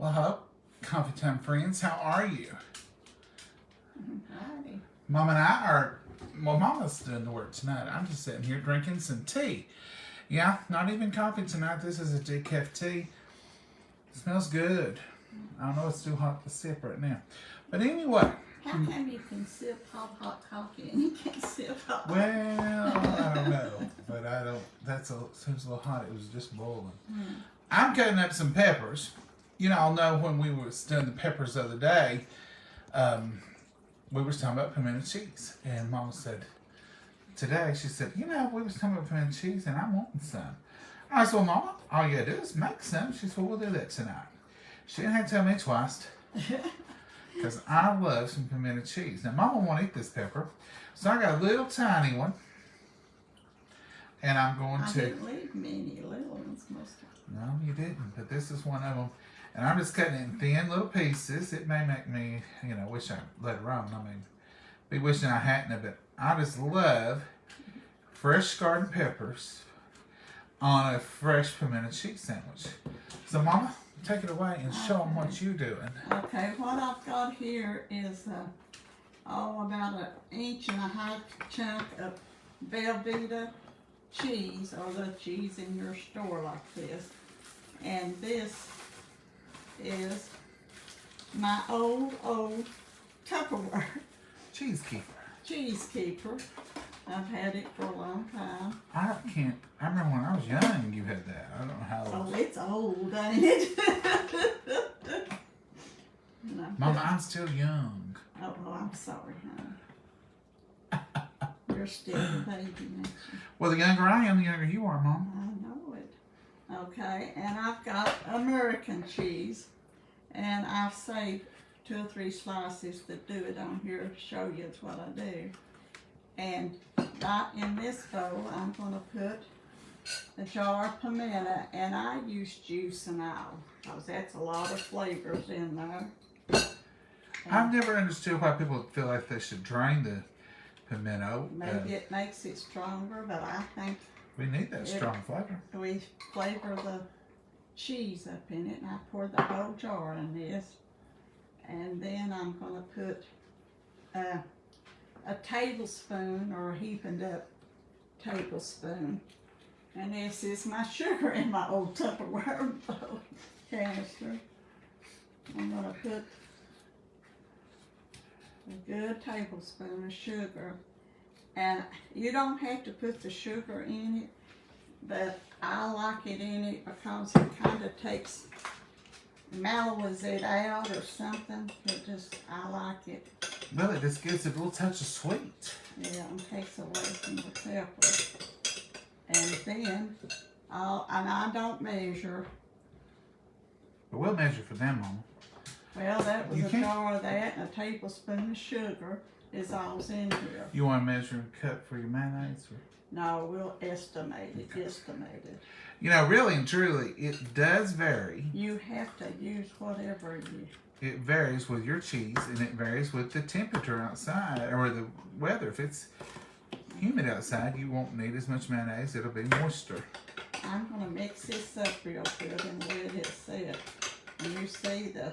Well, hello, Coffee Time friends. How are you? Hi. Mom and I are, well, Mama's doing the work tonight. I'm just sitting here drinking some tea. Yeah, not even coffee tonight. This is a decaf tea. It smells good. I don't know, it's too hot to sip right now. But anyway. How come you can sip hot coffee and you can't sip hot? Well, I don't know. But I don't, seems a little hot. It was just boiling. I'm cutting up some peppers. You know, I'll know when we were doing the peppers the other day, we were talking about pimento cheese. And Mama said, today, she said, you know, we was talking about pimento cheese and I'm wanting some. I said, well, Mama, all you gotta do is make some. She said, well, we'll do that tonight. She didn't have to tell me twice. Because I love some pimento cheese. Now, Mama won't eat this pepper. So I got a little tiny one. And I'm going to... I didn't leave many little ones most of the No, you didn't. But this is one of them. And I'm just cutting it in thin little pieces. It may make me, you know, wish I later on. I mean, be wishing I hadn't, but I just love fresh garden peppers on a fresh pimento cheese sandwich. So, Mama, take it away and show them what you're doing. Okay, what I've got here is about 1.5 inch chunk of Velveeta cheese, or the cheese in your store like this. And this is my old Tupperware Cheese keeper. cheese keeper. I've had it for a long time. I remember when I was young you had that. I don't know how Oh, old. it's old, ain't it? Mama, I'm still young. Oh, I'm sorry, honey. You're still a baby, ain't you? Well, the younger I am, the younger you are, Mom. I know it. Okay, and I've got American cheese, and I've saved 2 or 3 slices that do it on here to show you it's what I do. And right in this bowl, I'm going to put a jar of pimento, and I use juice and all, because that's a lot of flavors in there. I've never understood why people feel like they should drain the pimento. Maybe it makes it stronger, but I think We need that strong flavor. we flavor the cheese up in it, and I pour the whole jar in this. And then I'm going to put a tablespoon, or a heaping up tablespoon. And this is my sugar in my old Tupperware canister. I'm going to put a good tablespoon of sugar. And you don't have to put the sugar in it, but I like it in it because it kind of mellows it out or something. I like it. Well, it just gives it a little touch of sweet. Yeah, and takes away from the pepper. And then, I don't measure. But we'll measure for them, Mama. Well, that was You a can't- jar of that, and a tablespoon of sugar is all's in here. You want to measure and cut for your mayonnaise? Or? No, we'll estimate it, You know, really and truly, it does vary. You have to use whatever It varies with your cheese, and it varies with the temperature outside, or the weather. If it's humid outside, you won't need as much mayonnaise. It'll be moister. I'm going to mix this up real good and let it sit. And you see the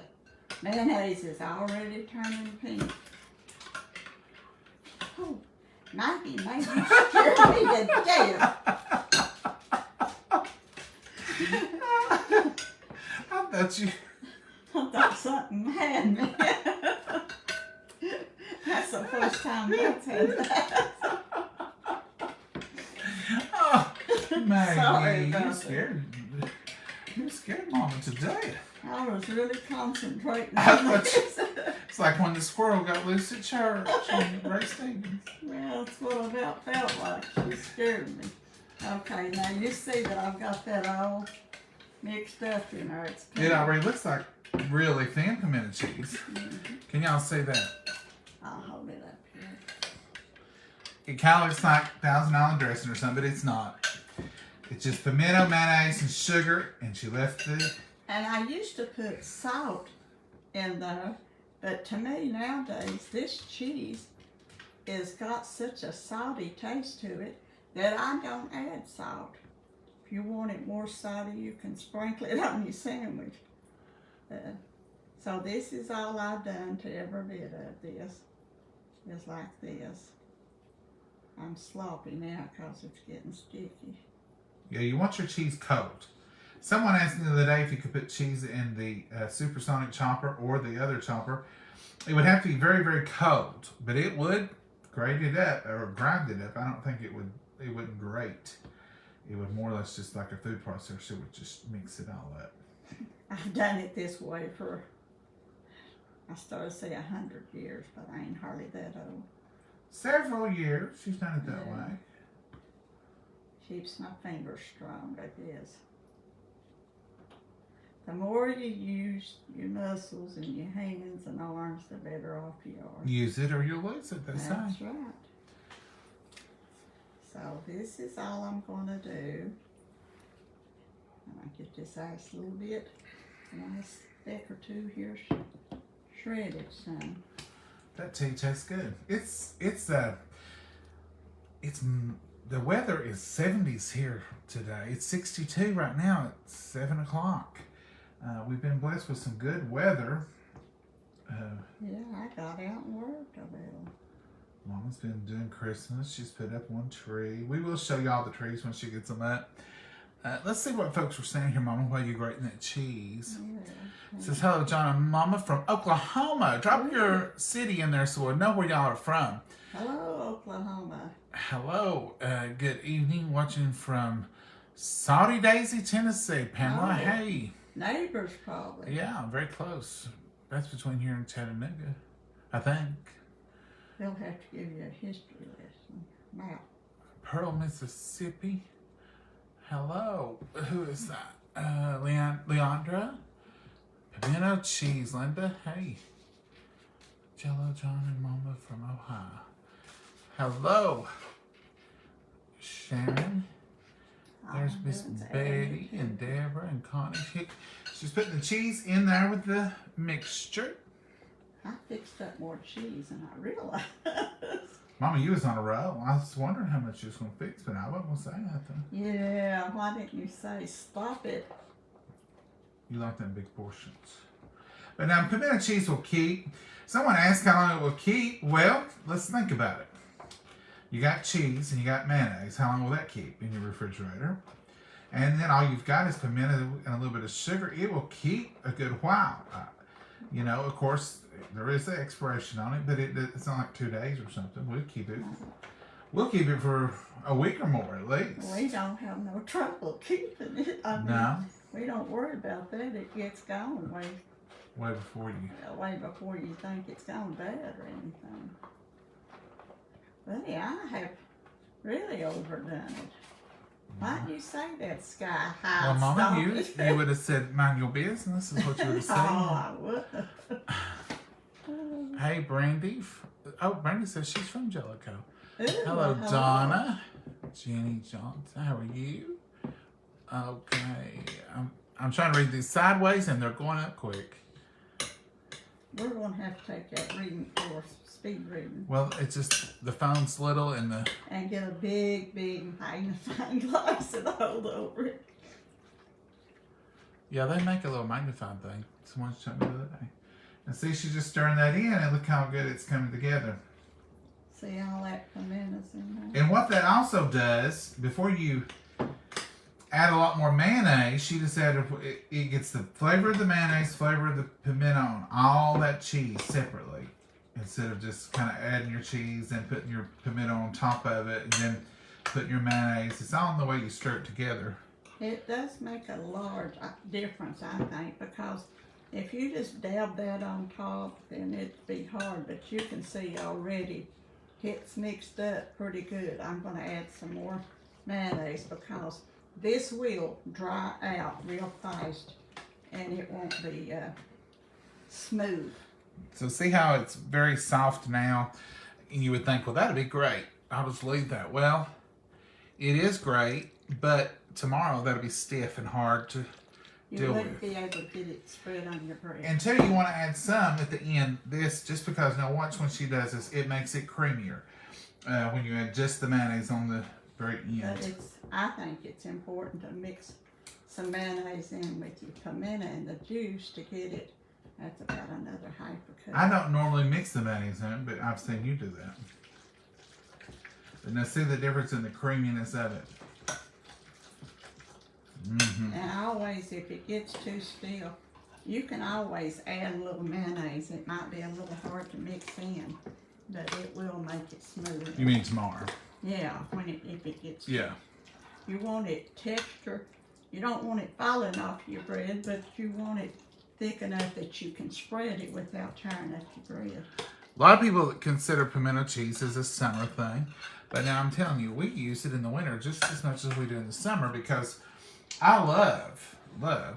mayonnaise is already turning pink. Oh, Maggie, you scared me to death. I bet you. I thought something had me. That's the first time that's had that. Oh, Maggie, Sorry you about scared. You scared Mama to death. I was really concentrating I on thought this. It's like when the squirrel got loose at church on Ray Stevens. Well, that's what I about felt like. She scared me. Okay, now you see that I've got that all mixed up in there. It's pink. It already looks like really thin pimento cheese. Can y'all see that? I'll hold it up here. It kind of looks like Thousand Island dressing or something, but it's not. It's just pimento, mayonnaise, and sugar, and she left the... And I used to put salt in there, but to me nowadays, this cheese has got such a salty taste to it that I don't add salt. If you want it more salty, you can sprinkle it on your sandwich. So this is all I've done to every bit of this. Is like this. I'm sloppy now because it's getting sticky. Yeah, you want your cheese cold. Someone asked me the other day if you could put cheese in the supersonic chopper or the other chopper. It would have to be very, very cold, but it would grate it up or grind it up. I don't think it wouldn't grate. It would more or less just like a food processor would just mix it all up. I've done it this way for, I started to say 100 years, but I ain't hardly that old. Several years she's done it that way. Keeps my fingers strong, I guess. The more you use your muscles and your hands and arms, the better off you are. Use it or you'll lose it, they say. That's right. So this is all I'm going to do. And I get this ice a little bit, nice speck or two here, shredded some. That tea tastes good. The weather is 70s here today. It's 62 right now. It's 7 o'clock. We've been blessed with some good weather. Yeah, I got out and worked a little. Mama's been doing Christmas. She's put up one tree. We will show you all the trees when she gets them up. Let's see what folks were saying here, Mama, while you're grating that cheese. Yeah. It says, hello, John and Momma from Oklahoma. Drop your city in there so we'll know where y'all are from. Hello, Oklahoma. Hello. Good evening. Watching from Saudi Daisy, Tennessee. Pamela, Oh. hey. Neighbors, probably. Yeah, very close. That's between here and Chattanooga, I think. They'll have to give you a history lesson. Now. Pearl, Mississippi. Hello. Who is that? Leandra? Pimiento cheese, Linda. Hey. Jello, John and Momma from Ohio. Hello. Sharon. There's Miss Betty and Deborah and Connie. She's putting the cheese in there with the mixture. I fixed up more cheese than I realized. Mama, you was on a roll. I was wondering how much you was going to fix, but I wasn't going to say nothing. Yeah, why didn't you say stop it? You like them big portions. But now, pimento cheese will keep. Someone asked how long it will keep. Well, let's think about it. You got cheese and you got mayonnaise. How long will that keep in your refrigerator? And then all you've got is pimento and a little bit of sugar. It will keep a good while. You know, of course, there is the expiration on it, but it's not like 2 days or something. We'll keep it for a week or more at least. We don't have no trouble keeping it. I mean, No. We don't worry about that. It gets gone way before you think it's gone bad or anything. But yeah, I have really overdone it. Why didn't you say that, Sky High? Well, Mama, you would have said, mind your business, is what you would have said. Oh, I would. Hey, Brandy. Oh, Brandy says she's from Jellico. Ooh, Hello, Donna. Jenny Johnson, how are you? Okay, I'm trying to read these sideways, and they're going up quick. We're going to have to take that reading course, speed reading. Well, it's just the phone's little and the... And get a big magnifying glass and hold over it. Yeah, they make a little magnifying thing. Someone showed me the other day. And see, she's just stirring that in, and look how good it's coming together. See all that pimentos in there? And what that also does, before you add a lot more mayonnaise, she just added, it gets the flavor of the mayonnaise, flavor of the pimento on all that cheese separately. Instead of just kind of adding your cheese and putting your pimento on top of it and then putting your mayonnaise. It's all in the way you stir it together. It does make a large difference, I think, because if you just dab that on top, then it'd be hard. But you can see already it's mixed up pretty good. I'm going to add some more mayonnaise because this will dry out real fast and it won't be smooth. So see how it's very soft now? And you would think, well, that'd be great. I'll just leave that. Well, it is great, but tomorrow that'll be stiff and hard to You wouldn't be able to get it spread on your bread. Until you want to add some at the end. This, just because, now watch when she does this, it makes it creamier when you add just the mayonnaise on the very end. But I think it's important to mix some mayonnaise in with your pimento and the juice to get it. That's about another half a cup. I don't normally mix the mayonnaise in it, but I've seen you do that. But now see the difference in the creaminess of it. Mm-hmm. And always, if it gets too stiff, you can always add a little mayonnaise. It might be a little hard to mix in, but it will make it smooth. You mean tomorrow? Yeah, if it gets. Yeah. You want it texture. You don't want it falling off your bread, but you want it thick enough that you can spread it without tearing up your bread. A lot of people consider pimento cheese as a summer thing, but now I'm telling you, we use it in the winter just as much as we do in the summer because I love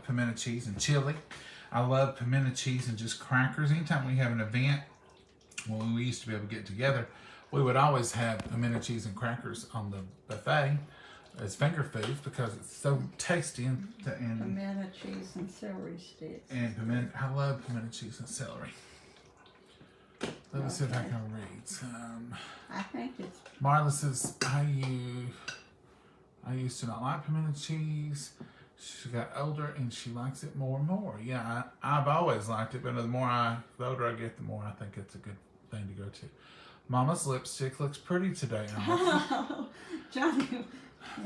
pimento cheese and chili. I love pimento cheese and just crackers. Anytime we have an event, when we used to be able to get together, we would always have pimento cheese and crackers on the buffet as finger foods because it's so tasty and Pimento cheese and celery sticks. and pimento. I love pimento cheese and celery. Let me see if I can read. I think it's Marla says I used to not like pimento cheese. She got older and she likes it more and more. Yeah, I've always liked it, but the older I get, the more I think it's a good thing to go to. Mama's lipstick looks pretty today, Alice. Johnny.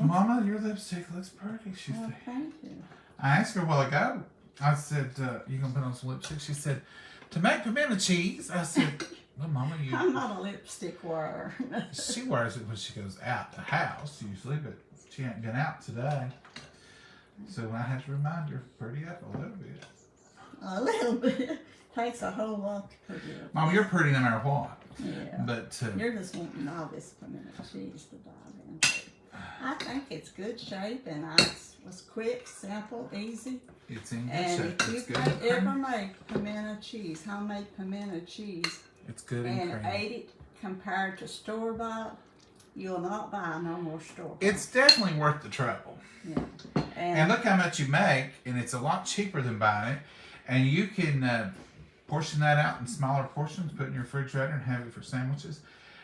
Mama, your lipstick looks pretty. She said. Thank you. I asked her a while ago. I said, "You gonna put on some lipstick?" She said, "To make pimento cheese." I said, "Well, Mama, you." I'm not a lipstick wearer. She wears it when she goes out the house usually, but she ain't been out today. So I have to remind her, pretty up a little bit. A little bit. Takes a whole lot to pretty up. Mom, you're pretty no matter what. Yeah. But You're just wanting all this pimento cheese to dive into. I think it's good shape and it was quick, simple, easy. it's in good And shape. if It's you good. ever made pimento cheese, homemade pimento cheese, It's good and and creamy. ate it compared to store-bought, you'll not buy no more store-bought. It's definitely worth the trouble. Yeah. And look how much you make, and it's a lot cheaper than buying it. And you can portion that out in smaller portions, put it in your refrigerator, and have it for sandwiches.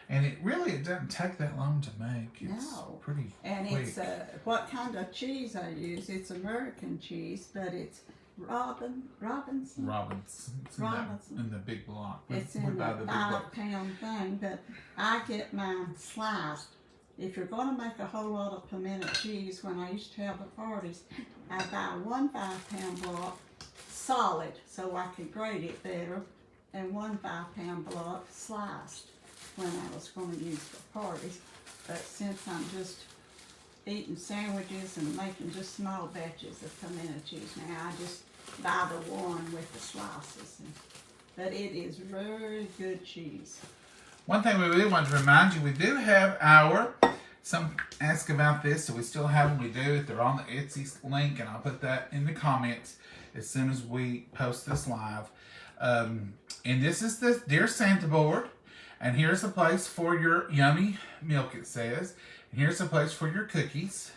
And it doesn't take that long to make. It's No. pretty And quick. it's what kind of cheese I use? It's American cheese, but it's Robinson. Robinson. It's Robinson. in the big block. It's we in buy the the big block. 5-pound thing, but I get mine sliced. If you're going to make a whole lot of pimento cheese, when I used to have the parties, I buy 1 5-pound block solid so I could grate it better, and 1 5-pound block sliced when I was going to use for parties. But since I'm just eating sandwiches and making just small batches of pimento cheese now, I just buy the one with the slices. But it is very good cheese. One thing we really want to remind you, we do have some ask about this, so we still have them. We do. They're on the Etsy link, and I'll put that in the comments as soon as we post this live. And this is the Dear Santa board. And here's a place for your yummy milk, it says. And here's a place for your cookies.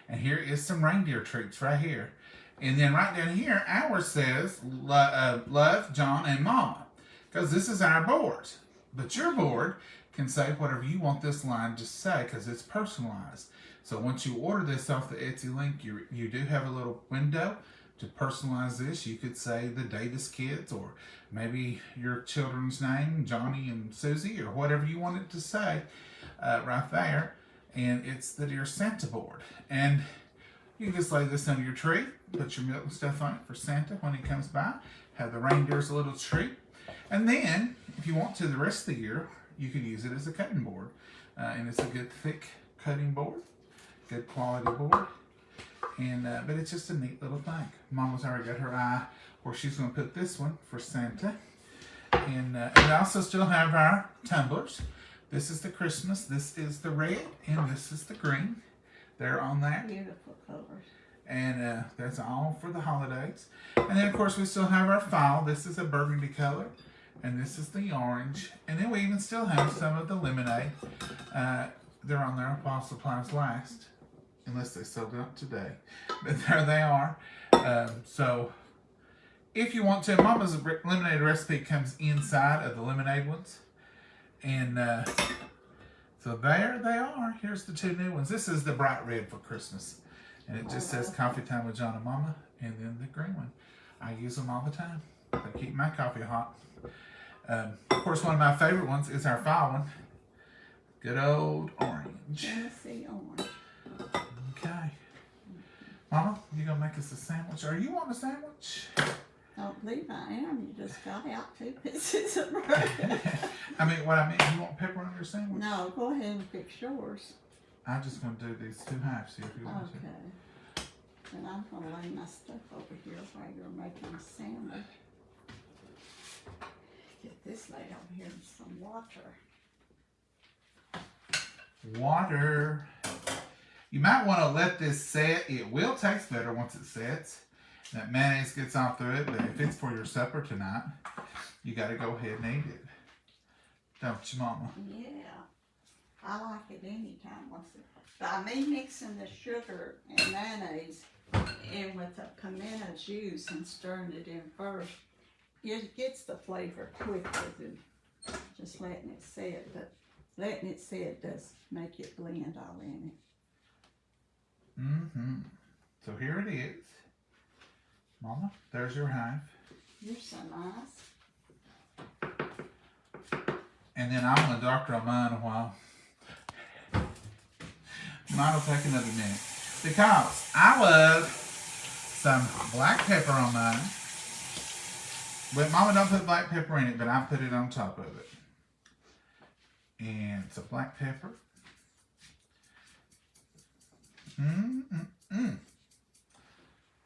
And here is some reindeer treats right here. And then right down here, ours says, Love, John and Momma. Because this is our board. But your board can say whatever you want this line to say because it's personalized. So once you order this off the Etsy link, you do have a little window to personalize this. You could say the Davis kids or maybe your children's name, Johnny and Susie, or whatever you want it to say right there. And it's the Dear Santa board. And you can just lay this under your tree, put your milk and stuff on it for Santa when he comes by, have the reindeers a little treat. And then, if you want to the rest of the year, you can use it as a cutting board. And it's a good thick cutting board, good quality board. And but it's just a neat little thing. Mama's already got her eye where she's going to put this one for Santa. And we also still have our tumblers. This is the Christmas, this is the red, and this is the green. They're on there. Beautiful colors. And that's all for the holidays. And then, of course, we still have our file. This is a burgundy color. And this is the orange. And then we even still have some of the lemonade. They're on there while supplies last. Unless they sold out today. But there they are. So, if you want to, Mama's lemonade recipe comes inside of the lemonade ones. And so there they are. Here's the two new ones. This is the bright red for Christmas. And it just says Coffee Time with John and Momma, and then the green one. I use them all the time. They keep my coffee hot. Of course, one of my favorite ones is our fall one. Good old orange. Tennessee orange. Okay. Mama, you gonna make us a sandwich? Are you on a sandwich? Don't believe I am. You just got out 2 pieces of bread. I mean, what I mean, you want pepper on your sandwich? No, go ahead and fix yours. I'm just gonna do these 2 halves here if you want to. Okay. And I'm gonna lay my stuff over here while you're making a sandwich. Get this laid over here in some water. Water. You might want to let this set. It will taste better once it sets. That mayonnaise gets off through it, but if it's for your supper tonight, you got to go ahead and eat it. Don't you, Mama? Yeah. I like it anytime. By me mixing the sugar and mayonnaise in with the pimento juice and stirring it in first, it gets the flavor quicker than just letting it set. But letting it set does make it blend all in it. Mm-hmm. So here it is. Mama, there's your half. You're so nice. And then I'm going to doctor on mine a while. Mine will take another minute. Because I love some black pepper on mine. But Mama don't put black pepper in it, but I put it on top of it. And some black pepper.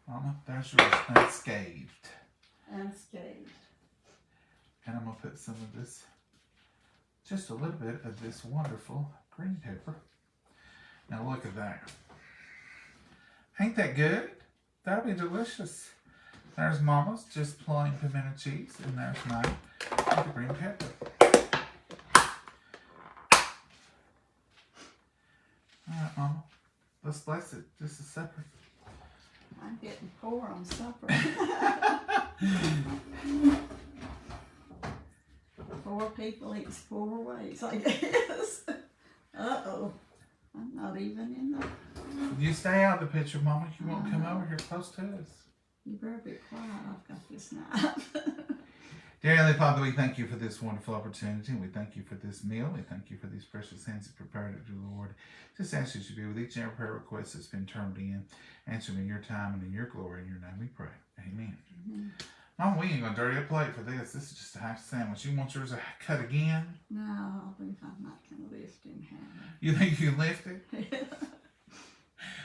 Mama, there's yours unscathed. Unscathed. And I'm going to put some of this, just a little bit of this wonderful green pepper. Now look at that. Ain't that good? That'll be delicious. There's Mama's just plain pimento cheese, and there's mine with the green pepper. All right, Mama. Let's bless it. This is supper. I'm getting poor on supper. 4 people eats 4 ways, I guess. Uh-oh. I'm not even in the... You stay out of the picture, Mama. You won't come over here close to us. You better be quiet. I've got this knife. Dear Heavenly Father, we thank you for this wonderful opportunity. We thank you for this meal. We thank you for these precious hands that prepared it, dear Lord. Just ask that you be with each and every prayer request that's been turned in. Answer me in your time and in your glory. In your name we pray. Amen. Mm-hmm. Mom, we ain't going to dirty a plate for this. This is just a half sandwich. You want yours cut again? No, I think I'm not going to lift in half. You think you can lift it?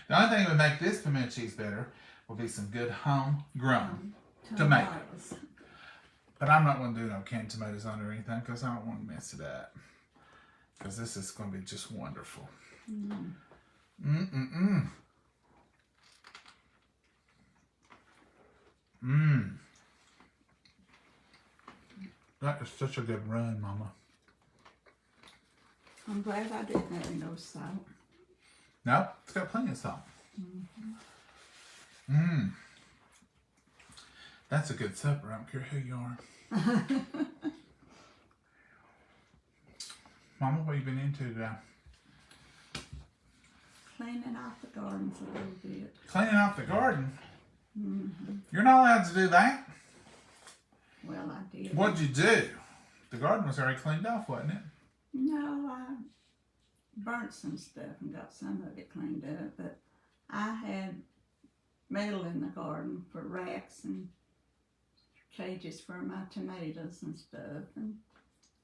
The only thing that would make this pimento cheese better will be some good homegrown tomatoes. But I'm not going to do no canned tomatoes on it or anything because I don't want to mess it up. Because this is going to be just wonderful. That is such a good run, Mama. I'm glad I didn't have no salt. No, it's got plenty of salt. That's a good supper. I don't care who you are. Mama, what have you been into today? Cleaning off the gardens a little bit. Cleaning off the garden? You're not allowed to do that. Well, I did. What'd you do? The garden was already cleaned off, wasn't it? No, I burnt some stuff and got some of it cleaned up, but I had metal in the garden for racks and cages for my tomatoes and stuff, and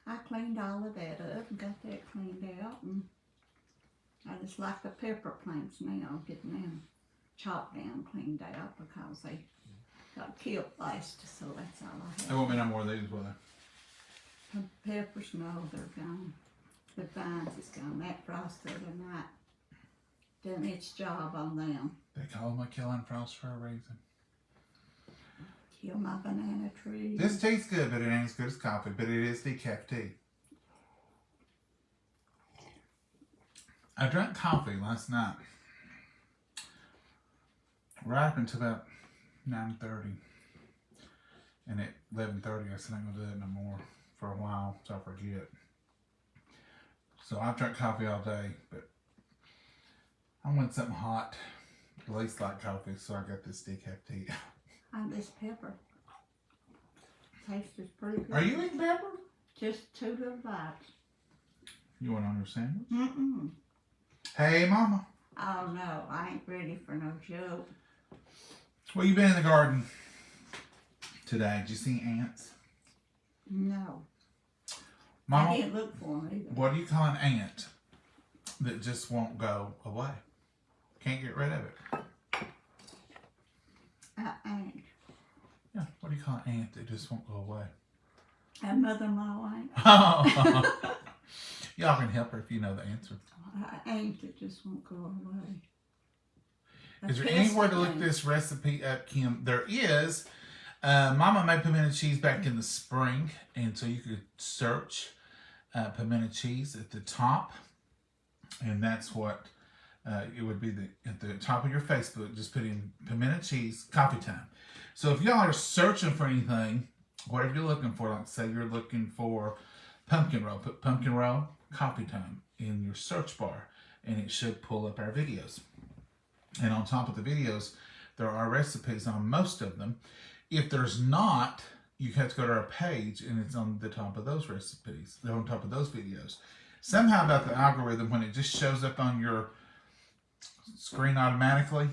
I cleaned all of that up and got that cleaned out, and I just like the pepper plants now, getting them chopped down, cleaned out because they got killed last, so that's all I have. There won't be no more of these, will there? The peppers, no, they're gone. The vines is gone. That frost the other night done its job on them. They call them a killing frost for a reason. Kill my banana tree. This tea's good, but it ain't as good as coffee, but it is decaf tea. I drank coffee last night. Right up until about 9:30. And at 11:30 I said I ain't gonna do it no more for a while, so I forget. So I've drank coffee all day, but I want something hot. least like coffee, so I got this decaf tea. And this pepper. Tastes pretty good. Are you eating pepper? Just 2 little bites. You want on your sandwich? Mm-mm. Hey, Mama. Oh no, I ain't ready for no joke. Well, you been in the garden today. Did you see ants? No. Mama, I didn't look for them either. what do you call an ant that just won't go away? Can't get rid of it. Ain't. Yeah, what do you call an ant that just won't go away? A mother-in-law ain't. Oh. Y'all can help her if you know the answer. Ain't that just won't go away. Is there anywhere to look this recipe up, Kim? There is. Mama made pimento cheese back in the spring, and so you could search pimento cheese at the top, and that's what it would be at the top of your Facebook. Just put in pimento cheese coffee time. So if y'all are searching for anything, whatever you're looking for, like say you're looking for pumpkin roll, put pumpkin roll coffee time in your search bar, and it should pull up our videos. And on top of the videos, there are recipes on most of them. If there's not, you have to go to our page, and it's on the top of those recipes. They're on top of those videos. Somehow about the algorithm, when it just shows up on your screen automatically,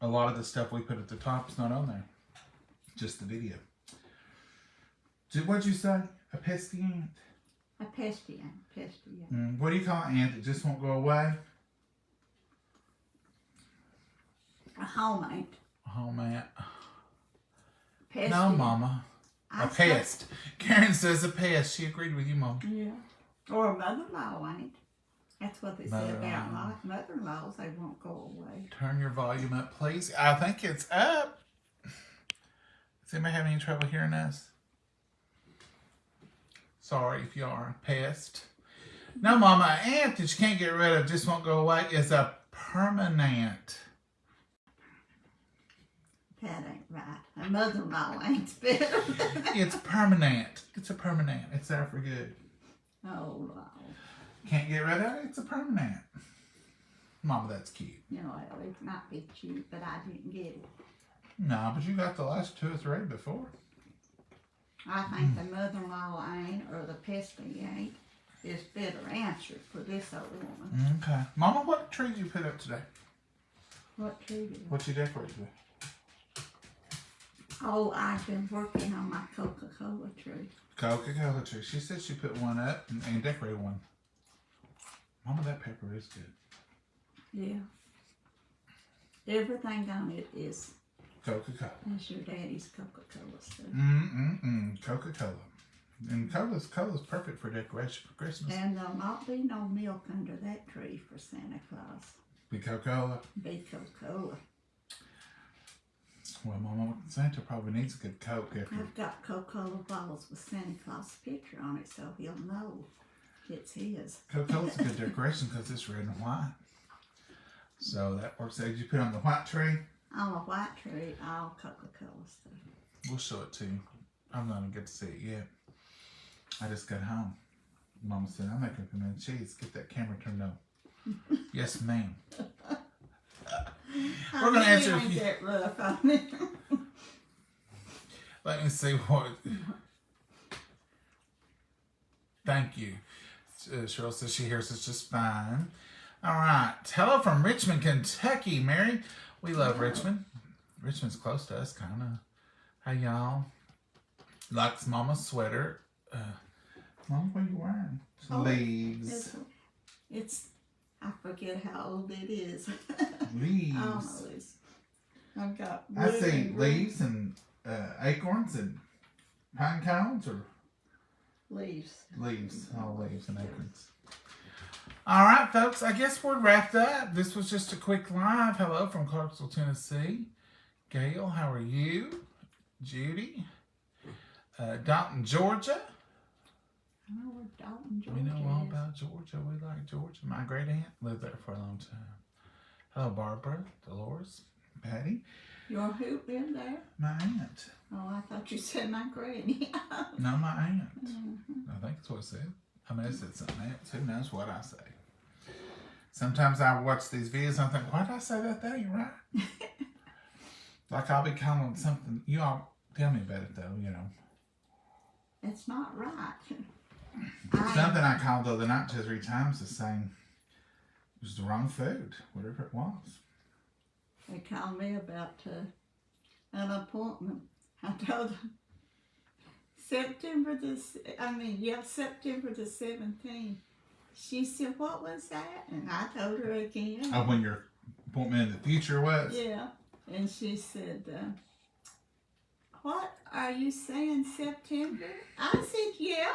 a lot of the stuff we put at the top is not on there. Just the video. What'd you say? A pesky ant? A pesky ant. What do you call an ant that just won't go away? A home ant. A home ant. Pesky. No, Mama. A pest. Karen says a pest. She agreed with you, Mom. Yeah. Or a mother-in-law ain't. That's what they say Mother-in-law. about mother-in-laws. They won't go away. Turn your volume up, please. I think it's up. Does anybody have any trouble hearing us? Sorry if you are a pest. No, Mama, an ant that you can't get rid of, just won't go away, is a permanent. That ain't right. A mother-in-law ain't better. It's permanent. It's a permanent. It's there for good. Oh, Lord. Can't get rid of it, it's a permanent. Mama, that's cute. You know, it might be cute, but I didn't get it. No, but you got the last 2 or 3 before. I think the mother-in-law ain't or the pesky ain't is better answer for this old woman. Okay. Mama, what tree did you put up today? What tree did What you decorate today? Oh, I've been working on my Coca-Cola tree. Coca-Cola tree. She said she put one up and decorated one. Mama, that pepper is good. Yeah. Everything on it is Coca-Cola. your daddy's Coca-Cola stuff. Coca-Cola. And cola's perfect for decoration for Christmas. And there'll not be no milk under that tree for Santa Claus. Be Coca-Cola. Be Coca-Cola. Well, Mama, Santa probably needs a good Coke after. I've got Coca-Cola bottles with Santa Claus picture on it so he'll know it's his. Coca-Cola's a good decoration because it's red and white. So that works. Did you put on the white tree? On a white tree, all Coca-Cola stuff. We'll show it to you. I'm not going to get to see it yet. I just got home. Mama said, I'm making pimento cheese. Get that camera turned on. Yes, ma'am. We're going to answer a few. Get rough on it. Let me see what. Thank you. Cheryl says she hears us just fine. All right. Hello from Richmond, Kentucky, Mary. We love Richmond. Richmond's close to us, kind of. Hey, y'all. Likes Mama's sweater. Mama, what are you wearing? Leaves. It's I forget how old it is. Leaves. I don't know. I've got. I see leaves and acorns and pine cones or leaves. Leaves. All leaves and acorns. All right, folks. I guess we're wrapped up. This was just a quick live. Hello from Clarksville, Tennessee. Gail, how are you? Judy. Dalton, Georgia. I know where Dalton, Georgia We know all is. about Georgia. We like Georgia. My great aunt lived there for a long time. Hello, Barbara, Dolores, Patty. Your who lived there? My aunt. Oh, I thought you said my granny. No, my aunt. I think that's what it said. I mean, it said something else. Who knows what I say? Sometimes I watch these videos and I think, why did I say that? That ain't right. Like I'll be calling something, you all tell me about it though, you know. It's not right. Something I called the other night 2 or 3 times the same. It was the wrong food, whatever it was. They called me about an appointment. I told them September the 17th. She said, what was that? And I told her again. Oh, when your appointment in the future was? Yeah. And she said, what are you saying, September? I said, yeah,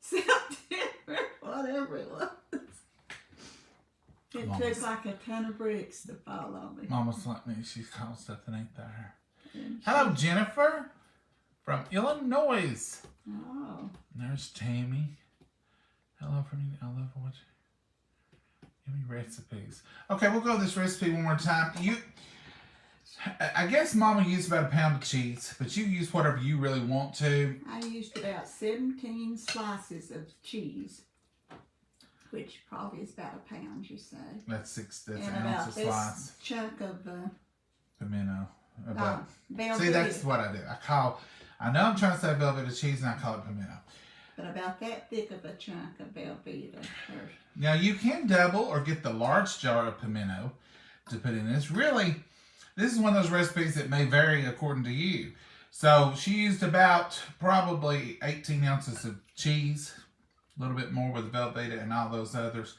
September, whatever it was. It took like a ton of bricks to fall on me. Mama's like me. She's called stuff that ain't there. Hello, Jennifer from Illinois. Oh. There's Tammy. Hello from you. I love what give me recipes. Okay, we'll go this recipe one more time. I guess Mama used about 1 pound of cheese, but you use whatever you really want to. I used about 17 slices of cheese, which probably is about 1 pound, you say. That's an and ounce a slice. Chunk of pimento. Velveeta. See, that's what I do. I know I'm trying to say Velveeta cheese, and I call it pimento. But about that thick of a chunk of Velveeta. Now you can double or get the large jar of pimento to put in this. Really, this is one of those recipes that may vary according to you. So she used about probably 18 ounces of cheese, a little bit more with the Velveeta and all those others.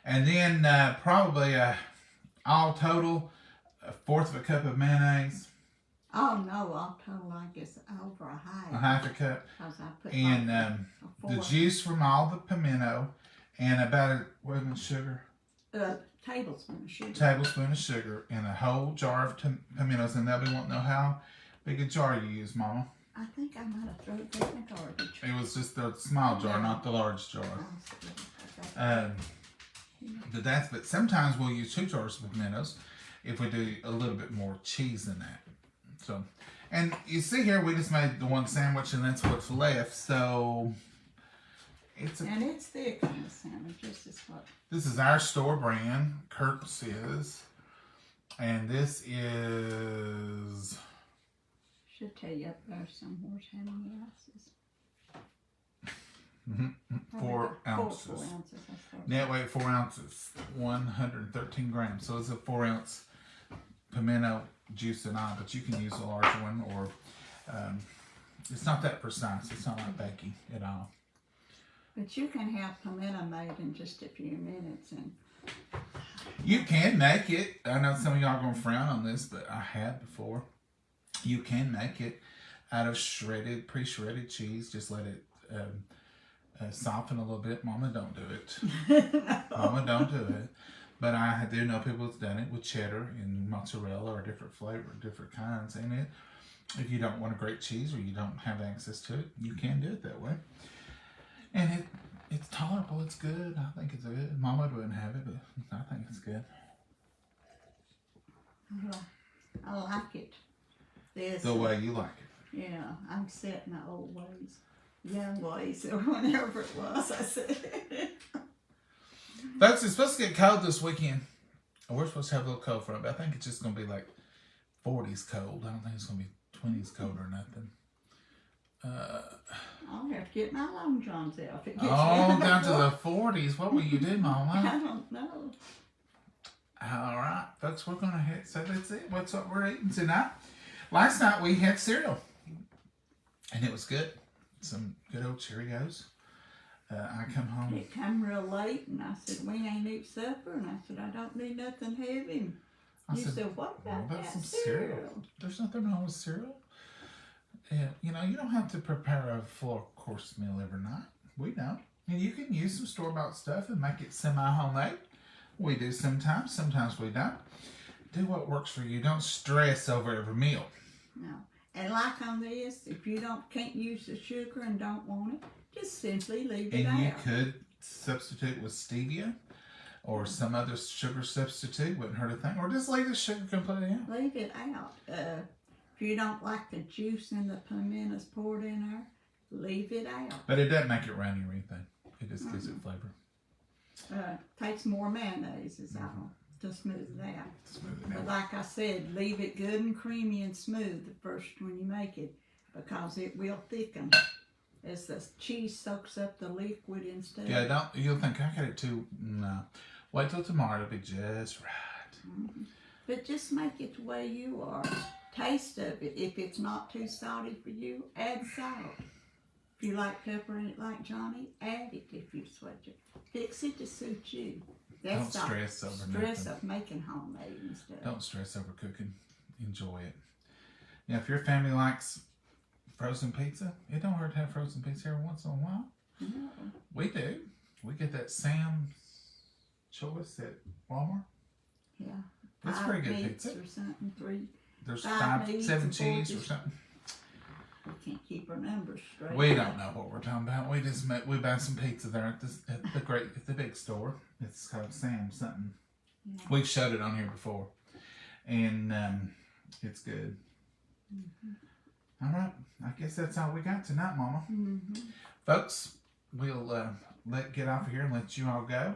And then probably all total, 1/4 cup of mayonnaise. Oh no, all total I guess over a half a cup. I put and the juice from all the pimento and about a sugar. Tablespoon of sugar. Tablespoon of sugar and a whole jar of pimentos. And they'll be wanting to know how big a jar you use, Mama. I think I might have thrown that in the garbage. It was just the small jar, not the large jar. But sometimes we'll use 2 jars of pimentos if we do a little bit more cheese than that. So, and you see here, we just made the one sandwich, and that's what's left. So, it's thick on the sandwich. This is our store brand, Kirk's is, and this is. Should tell you up there somewhere how many ounces. 4 ounces. 4 ounces. Net weight 4 ounces, 113 grams. So it's a 4 ounce pimento juice and all, but you can use a larger one, or it's not that precise. It's not like baking at all. But you can have pimento made in just a few minutes, and you can make it. I know some of y'all are gonna frown on this, but I had before. You can make it out of pre-shredded cheese. Just let it soften a little bit. Mama, don't do it. No. Mama, don't do it. But I do know people that's done it with cheddar and mozzarella or different flavor, different kinds in it. If you don't want a great cheese or you don't have access to it, you can do it that way. And it's tolerable. It's good. I think it's good. Mama wouldn't have it, but I think it's good. I like it. The way you like it. Yeah, I'm set in the old ways. Young ways, or whenever it was, I said. Folks, it's supposed to get cold this weekend. We're supposed to have a little cold front, but I think it's just going to be like 40s cold. I don't think it's going to be 20s cold or nothing. I'll have to get my long johns out. If it gets down to the 40s. What will you do, Mama? I don't know. All right, folks, we're going to hit. So that's it. What's what we're eating tonight? Last night we had cereal, and it was good. Some good old Cheerios. I come home. It come real late, and I said, we ain't eat supper, and I said, I don't need nothing heavy. You said, what about that some cereal? There's nothing wrong with cereal. Yeah, you know, you don't have to prepare a full course meal every night. We don't. And you can use some store-bought stuff and make it semi-homemade. We do sometimes. Sometimes we don't. Do what works for you. Don't stress over every meal. No. And like on this, if you can't use the sugar and don't want it, just simply leave it out. And you could substitute with stevia or some other sugar substitute. Wouldn't hurt a thing. Or just leave the sugar completely out. Leave it out. If you don't like the juice and the pimentos poured in there, leave it out. But it doesn't make it runny or anything. It just gives it flavor. Takes more mayonnaise is all to smooth it out. Smooth it But out. like I said, leave it good and creamy and smooth the first when you make it, because it will thicken as the cheese soaks up the liquid instead. Yeah, you'll think I got it too. No. Wait till tomorrow, it'll be just right. Mm-hmm. But just make it the way you are. Taste of it. If it's not too salty for you, add salt. If you like pepper in it like Johnny, add it if you sweat it. Fix it to suit you. Don't stress over stress nothing. of making homemade and stuff. Don't stress over cooking. Enjoy it. Yeah, if your family likes frozen pizza, it don't hurt to have frozen pizza every once in a while. No. We do. We get that Sam's Choice at Walmart. Yeah. That's 5 pretty good meats pizza. or something, 3. There's 5 meats 7 and 4 cheese or just- something. We can't keep our numbers straight. We don't know what we're talking about. We buy some pizza there at the big store. It's called Sam's something. Yeah. We've showed it on here before, and it's good. Mm-hmm. All right, I guess that's all we got tonight, Mama. Mm-hmm. Folks, we'll get off of here and let you all go.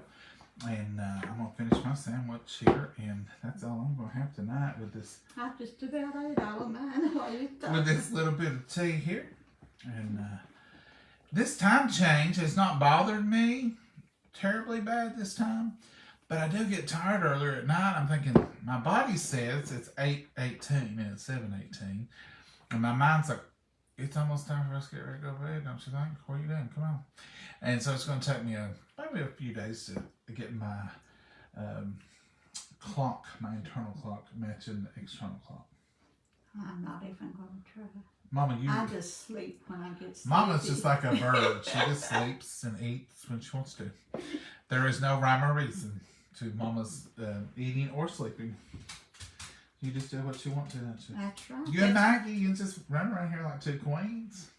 And I'm going to finish my sandwich here, and that's all I'm going to have tonight with this I just about ate all of mine while you talking. with this little bit of tea here. And this time change has not bothered me terribly bad this time, but I do get tired earlier at night. I'm thinking, my body says it's 8:18 and it's 7:18, and my mind's like, it's almost time for us to get ready to go to bed, don't you think? What are you doing? Come on. And so it's going to take me maybe a few days to get my clock, my internal clock, matching the external clock. I'm not even going to try. Mama, I just sleep when I get sleepy. Mama's just like a bird. She just sleeps and eats when she wants to. There is no rhyme or reason to Mama's eating or sleeping. You just do what you want to, don't you? That's right. You and Maggie, you just run around here like 2 queens.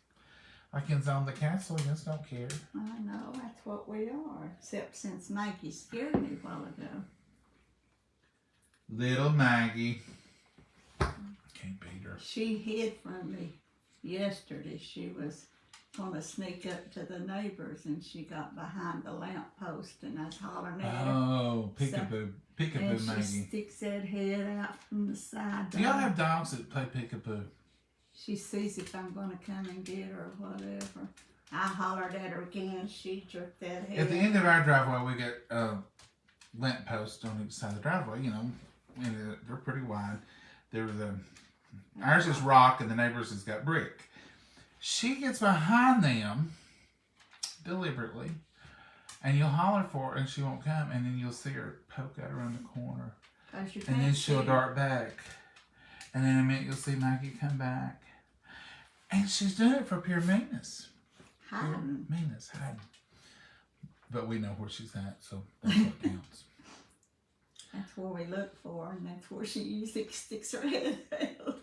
Like in Zone the Castle, you just don't care. I know, that's what we are. Except since Maggie scared me a while ago. Little Maggie. Can't beat her. She hid from me yesterday. She was going to sneak up to the neighbors, and she got behind the lamppost, and I was hollering at her. Oh, peekaboo. Peekaboo, And she Maggie. sticks that head out from the side. Do y'all have dogs that play peekaboo? She sees if I'm going to come and get her or whatever. I hollered at her again. She jerked that head. At the end of our driveway, we got lamp posts on each side of the driveway, you know, and they're pretty wide. Ours is rock and the neighbors has got brick. She gets behind them deliberately, and you'll holler for her and she won't come, and then you'll see her poke out around the corner, 'Cause you and then can't she'll see. dart back, and then in a minute you'll see Maggie come back, and she's doing it for pure meanness. Pure Hiding. meanness, hiding. But we know where she's at, so that's what counts. That's where we look for, and that's where she usually sticks her head out.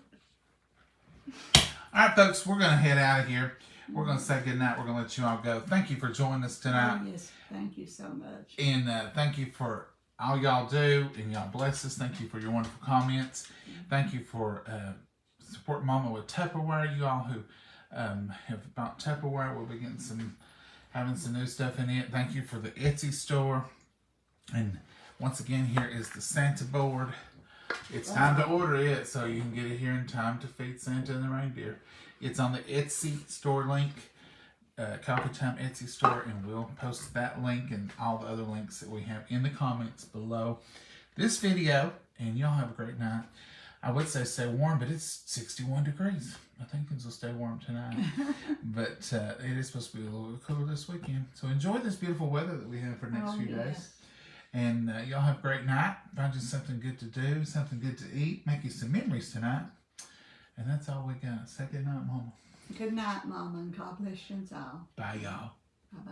All right, folks, we're going to head out of here. We're going to say goodnight. We're going to let you all go. Thank you for joining us tonight. Oh, yes, thank you so much. And thank you for all y'all do. And y'all bless us. Thank you for your wonderful comments. Thank you for supporting Mama with Tupperware. You all who have bought Tupperware, we'll be having some new stuff in it. Thank you for the Etsy store. And once again, here is the Santa board. It's time to order it so you can get it here in time to feed Santa and the reindeer. It's on the Etsy store link, Coffee Time Etsy store, and we'll post that link and all the other links that we have in the comments below this video. And y'all have a great night. I would say stay warm, but it's 61 degrees. I think things will stay warm tonight. But it is supposed to be a little bit cooler this weekend. So enjoy this beautiful weather that we have for the next few days. And y'all have a great night. Find you something good to do, something good to eat. Make you some memories tonight. And that's all we got. Say good night, Mama. Good night, Mama, and God bless you all. Bye, y'all. Bye-bye.